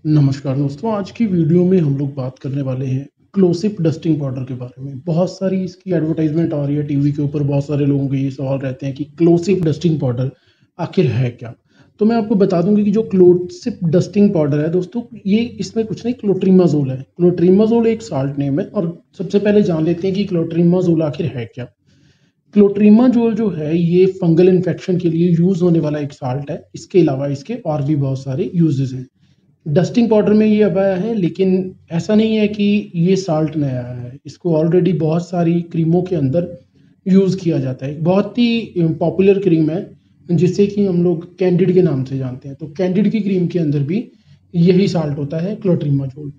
नमस्कार दोस्तों, आज की वीडियो में हम लोग बात करने वाले हैं क्लोसिप डस्टिंग पाउडर के बारे में। बहुत सारी इसकी एडवर्टाइजमेंट आ रही है टीवी के ऊपर, बहुत सारे लोगों के ये सवाल रहते हैं कि क्लोसिप डस्टिंग पाउडर आखिर है क्या? तो मैं आपको बता दूंगी कि जो क्लोसिप डस्टिंग पाउडर है दोस्तों, ये इसमें कुछ नहीं, क्लोट्रीमाजोल है। क्लोट्रीमाजोल एक साल्ट नेम है और सबसे पहले जान लेते हैं कि क्लोट्रीमाजोल आखिर है क्या। क्लोट्रीमाजोल जो है ये फंगल इन्फेक्शन के लिए यूज होने वाला एक साल्ट है। इसके अलावा इसके और भी बहुत सारे यूजेस हैं। डस्टिंग पाउडर में ये अब आया है, लेकिन ऐसा नहीं है कि ये साल्ट नया आया है। इसको ऑलरेडी बहुत सारी क्रीमों के अंदर यूज़ किया जाता है। बहुत ही पॉपुलर क्रीम है जिसे कि हम लोग कैंडिड के नाम से जानते हैं। तो कैंडिड की क्रीम के अंदर भी यही साल्ट होता है, क्लोट्रीमाजोल।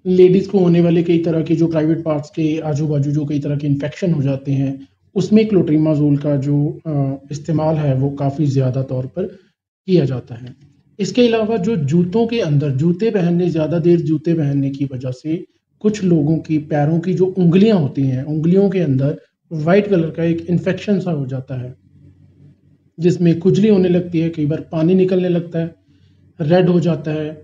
लेडीज़ को होने वाले कई तरह के जो प्राइवेट पार्ट्स के आजू बाजू जो कई तरह के इन्फेक्शन हो जाते हैं, उसमें क्लोट्रीमाजोल का जो इस्तेमाल है वो काफ़ी ज़्यादा तौर पर किया जाता है। इसके अलावा जो जूतों के अंदर जूते पहनने, ज़्यादा देर जूते पहनने की वजह से कुछ लोगों की पैरों की जो उँगलियां होती हैं, उँगलियों के अंदर वाइट कलर का एक इन्फेक्शन सा हो जाता है, जिसमें खुजली होने लगती है, कई बार पानी निकलने लगता है, रेड हो जाता है,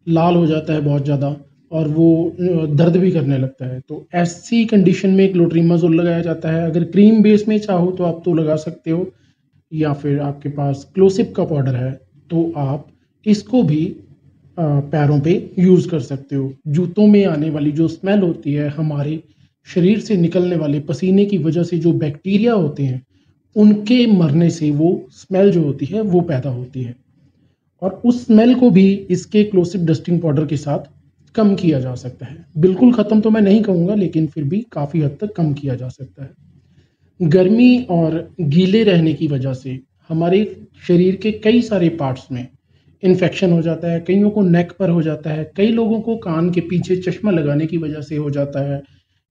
लाल हो जाता है बहुत ज़्यादा, और वो दर्द भी करने लगता है। तो ऐसी कंडीशन में क्लोट्रीमाजोल लगाया जाता है। अगर क्रीम बेस में चाहो तो आप तो लगा सकते हो, या फिर आपके पास क्लोसिप का पाउडर है तो आप इसको भी पैरों पे यूज़ कर सकते हो। जूतों में आने वाली जो स्मेल होती है, हमारे शरीर से निकलने वाले पसीने की वजह से जो बैक्टीरिया होते हैं, उनके मरने से वो स्मेल जो होती है वो पैदा होती है, और उस स्मेल को भी इसके क्लोसिप डस्टिंग पाउडर के साथ कम किया जा सकता है। बिल्कुल ख़त्म तो मैं नहीं कहूँगा, लेकिन फिर भी काफ़ी हद तक कम किया जा सकता है। गर्मी और गीले रहने की वजह से हमारे शरीर के कई सारे पार्ट्स में इन्फेक्शन हो जाता है। कईयों को नेक पर हो जाता है, कई लोगों को कान के पीछे चश्मा लगाने की वजह से हो जाता है,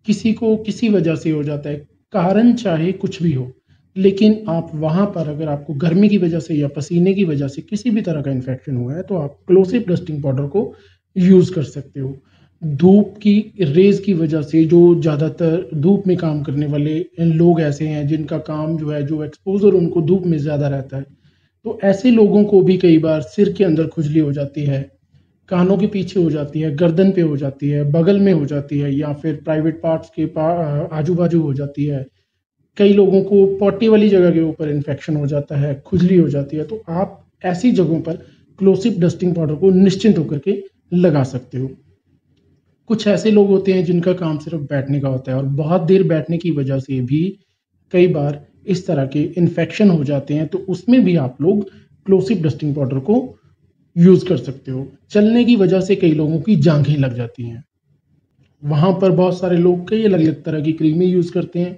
किसी को किसी वजह से हो जाता है। कारण चाहे कुछ भी हो, लेकिन आप वहाँ पर अगर आपको गर्मी की वजह से या पसीने की वजह से किसी भी तरह का इन्फेक्शन हुआ है तो आप क्लोसिप डस्टिंग पाउडर को यूज़ कर सकते हो। धूप की रेज़ की वजह से जो ज़्यादातर धूप में काम करने वाले लोग ऐसे हैं जिनका काम जो है, जो एक्सपोज़र उनको धूप में ज़्यादा रहता है, तो ऐसे लोगों को भी कई बार सिर के अंदर खुजली हो जाती है, कानों के पीछे हो जाती है, गर्दन पे हो जाती है, बगल में हो जाती है, या फिर प्राइवेट पार्ट्स के आजू-बाजू हो जाती है। कई लोगों को पॉटी वाली जगह के ऊपर इन्फेक्शन हो जाता है, खुजली हो जाती है। तो आप ऐसी जगहों पर क्लोसिप डस्टिंग पाउडर को निश्चिंत होकर के लगा सकते हो। कुछ ऐसे लोग होते हैं जिनका काम सिर्फ बैठने का होता है, और बहुत देर बैठने की वजह से भी कई बार इस तरह के इन्फेक्शन हो जाते हैं, तो उसमें भी आप लोग क्लोसिप डस्टिंग पाउडर को यूज़ कर सकते हो। चलने की वजह से कई लोगों की जांघें लग जाती हैं, वहाँ पर बहुत सारे लोग कई अलग-अलग तरह की क्रीमें यूज़ करते हैं।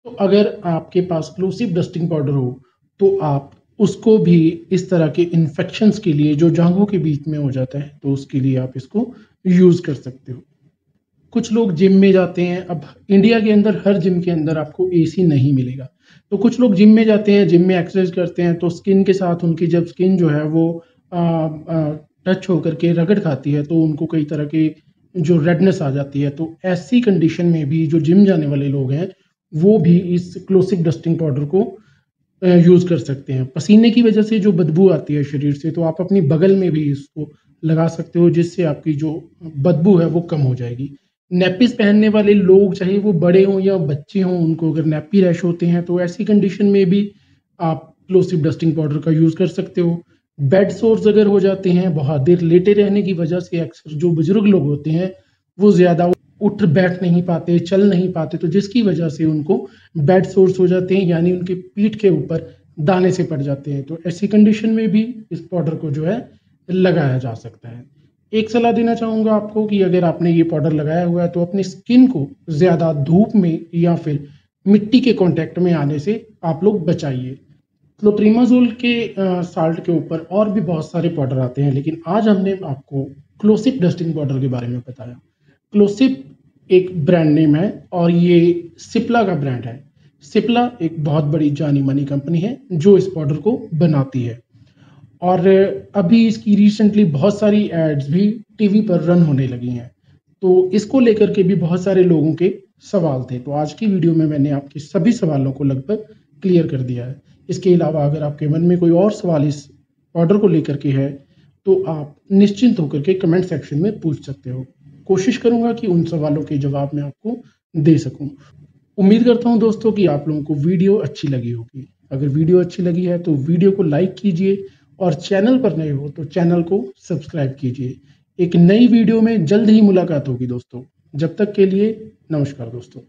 तो अगर आपके पास क्लोसिप डस्टिंग पाउडर हो, तो आप उसको भी इस तरह के इन्फेक्शंस के लिए जो जाँघों के बीच में हो जाता है, तो उसके लिए आप इसको यूज़ कर सकते हो। कुछ लोग जिम में जाते हैं। अब इंडिया के अंदर हर जिम के अंदर आपको एसी नहीं मिलेगा, तो कुछ लोग जिम में जाते हैं, जिम में एक्सरसाइज करते हैं, तो स्किन के साथ उनकी जब स्किन जो है वो टच होकर के रगड़ खाती है, तो उनको कई तरह के जो रेडनेस आ जाती है। तो ऐसी कंडीशन में भी जो जिम जाने वाले लोग हैं, वो भी इस क्लोसिक डस्टिंग पाउडर को यूज़ कर सकते हैं। पसीने की वजह से जो बदबू आती है शरीर से, तो आप अपनी बगल में भी इसको लगा सकते हो, जिससे आपकी जो बदबू है वो कम हो जाएगी। नैपीज़ पहनने वाले लोग, चाहे वो बड़े हों या बच्चे हों, उनको अगर नैपी रैश होते हैं, तो ऐसी कंडीशन में भी आप क्लोसिप डस्टिंग पाउडर का यूज़ कर सकते हो। बेड सोर्स अगर हो जाते हैं, बहुत देर लेटे रहने की वजह से अक्सर जो बुजुर्ग लोग होते हैं, वो ज़्यादा उठ बैठ नहीं पाते, चल नहीं पाते, तो जिसकी वजह से उनको बेड सोर्स हो जाते हैं, यानी उनकी पीठ के ऊपर दाने से पड़ जाते हैं। तो ऐसी कंडीशन में भी इस पाउडर को जो है लगाया जा सकता है। एक सलाह देना चाहूँगा आपको कि अगर आपने ये पाउडर लगाया हुआ है तो अपनी स्किन को ज़्यादा धूप में या फिर मिट्टी के कॉन्टैक्ट में आने से आप लोग बचाइए। क्लोट्रीमाज़ोल के साल्ट के ऊपर और भी बहुत सारे पाउडर आते हैं, लेकिन आज हमने आपको क्लोसिप डस्टिंग पाउडर के बारे में बताया। क्लोसिप एक ब्रांड नेम है और ये सिप्ला का ब्रांड है। सिप्ला एक बहुत बड़ी जानी-मानी कंपनी है जो इस पाउडर को बनाती है, और अभी इसकी रिसेंटली बहुत सारी एड्स भी टीवी पर रन होने लगी हैं। तो इसको लेकर के भी बहुत सारे लोगों के सवाल थे। तो आज की वीडियो में मैंने आपके सभी सवालों को लगभग क्लियर कर दिया है। इसके अलावा अगर आपके मन में कोई और सवाल इस ऑर्डर को लेकर के है, तो आप निश्चिंत होकर के कमेंट सेक्शन में पूछ सकते हो। कोशिश करूँगा कि उन सवालों के जवाब मैं आपको दे सकूँ। उम्मीद करता हूँ दोस्तों कि आप लोगों को वीडियो अच्छी लगी होगी। अगर वीडियो अच्छी लगी है तो वीडियो को लाइक कीजिए और चैनल पर नए हो तो चैनल को सब्सक्राइब कीजिए। एक नई वीडियो में जल्द ही मुलाकात होगी दोस्तों। जब तक के लिए नमस्कार दोस्तों।